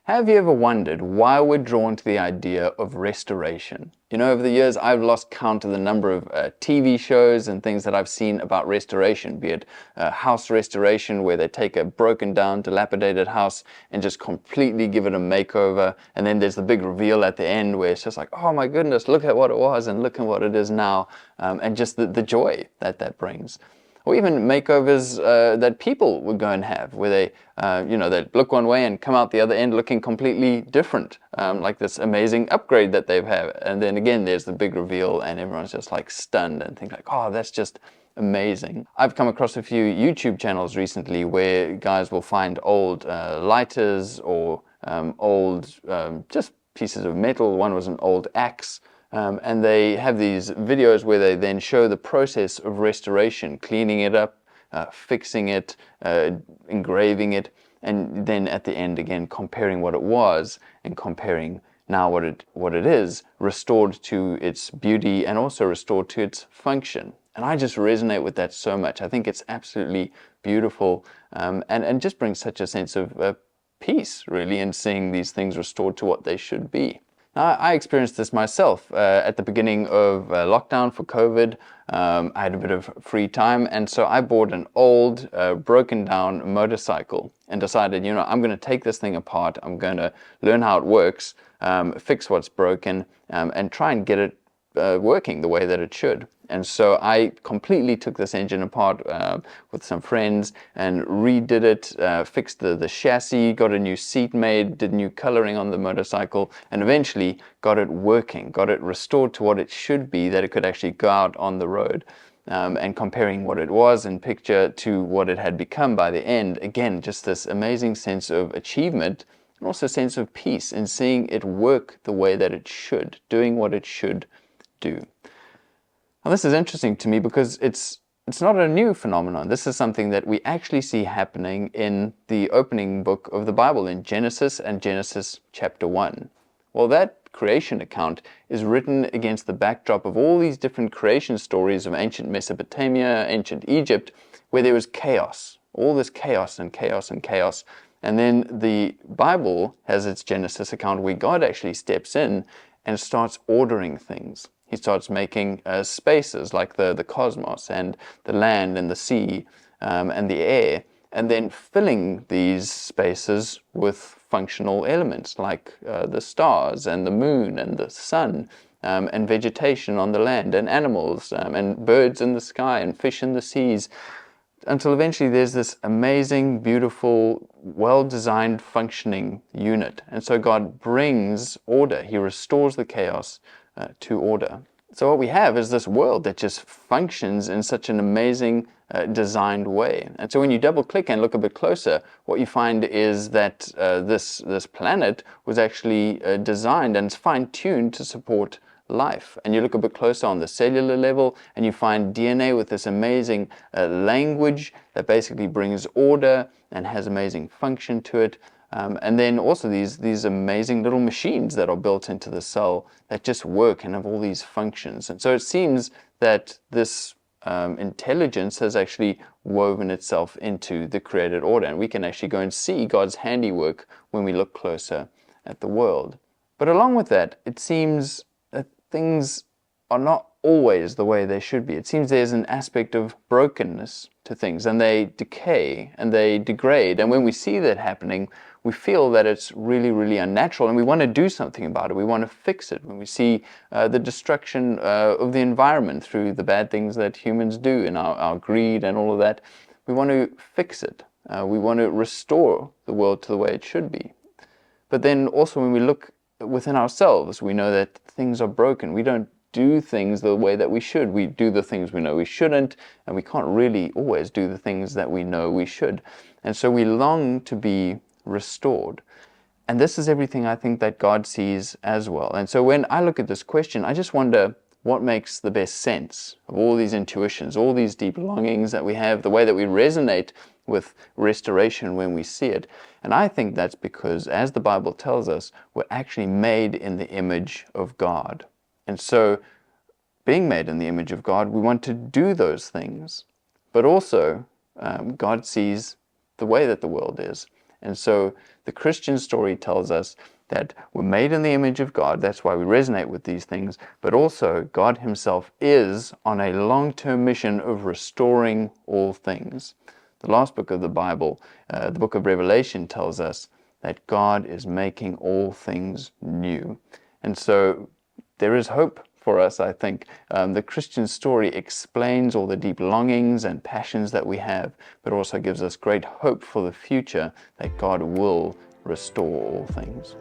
Have you ever wondered why we're drawn to the idea of restoration? You know, over the years, I've lost count of the number of TV shows and things that I've seen about restoration, be it house restoration, where they take a broken down, dilapidated house and just completely give it a makeover. And then there's the big reveal at the end where it's just like, oh my goodness, look at what it was and look at what it is now. And just the joy that brings. Or even makeovers that people would go and have, where they, they look one way and come out the other end looking completely different, like this amazing upgrade that they've had. And then again, there's the big reveal, and everyone's just like stunned and think like, oh, that's just amazing. I've come across a few YouTube channels recently where guys will find old lighters or old just pieces of metal. One was an old axe. And they have these videos where they then show the process of restoration, cleaning it up, fixing it, engraving it, and then at the end again comparing what it was and comparing now what it is, restored to its beauty and also restored to its function. And I just resonate with that so much. I think it's absolutely beautiful and just brings such a sense of peace, really, in seeing these things restored to what they should be. Now, I experienced this myself at the beginning of lockdown for COVID. I had a bit of free time, and so I bought an old, broken down motorcycle and decided, I'm going to take this thing apart. I'm going to learn how it works, fix what's broken, and try and get it working the way that it should. And so I completely took this engine apart with some friends and redid it, fixed the chassis, got a new seat made, did new coloring on the motorcycle, and eventually got it working, got it restored to what it should be, that it could actually go out on the road. And comparing what it was in picture to what it had become by the end, again, just this amazing sense of achievement and also a sense of peace in seeing it work the way that it should, doing what it should do. Now, this is interesting to me because it's not a new phenomenon. This is something that we actually see happening in the opening book of the Bible, in Genesis and Genesis chapter 1. Well, that creation account is written against the backdrop of all these different creation stories of ancient Mesopotamia, ancient Egypt, where there was chaos, all this chaos and chaos and chaos. And then the Bible has its Genesis account where God actually steps in and starts ordering things. He starts making spaces like the cosmos and the land and the sea and the air, and then filling these spaces with functional elements like the stars and the moon and the sun and vegetation on the land and animals and birds in the sky and fish in the seas, until eventually there's this amazing, beautiful, well-designed, functioning unit. And so God brings order. He restores the chaos to order. So what we have is this world that just functions in such an amazing designed way. And so when you double click and look a bit closer, what you find is that this planet was actually designed and fine-tuned to support life. And you look a bit closer on the cellular level and you find DNA with this amazing language that basically brings order and has amazing function to it. And then also these amazing little machines that are built into the cell that just work and have all these functions. And so it seems that this intelligence has actually woven itself into the created order. And we can actually go and see God's handiwork when we look closer at the world. But along with that, it seems that things are not always the way they should be. It seems there's an aspect of brokenness to things, and they decay and they degrade. And when we see that happening, we feel that it's really, really unnatural, and we want to do something about it. We want to fix it. When we see the destruction of the environment through the bad things that humans do in our greed and all of that, we want to fix it. We want to restore the world to the way it should be. But then also when we look within ourselves, we know that things are broken. We don't do things the way that we should. We do the things we know we shouldn't, and we can't really always do the things that we know we should. And so we long to be restored. And this is everything I think that God sees as well. And so when I look at this question, I just wonder what makes the best sense of all these intuitions, all these deep longings that we have, the way that we resonate with restoration when we see it. And I think that's because, as the Bible tells us, we're actually made in the image of God. And so, being made in the image of God, we want to do those things. But also, God sees the way that the world is. And so the Christian story tells us that we're made in the image of God. That's why we resonate with these things. But also, God himself is on a long-term mission of restoring all things. The last book of the Bible, the book of Revelation, tells us that God is making all things new. And so there is hope for us, I think. The Christian story explains all the deep longings and passions that we have, but also gives us great hope for the future that God will restore all things.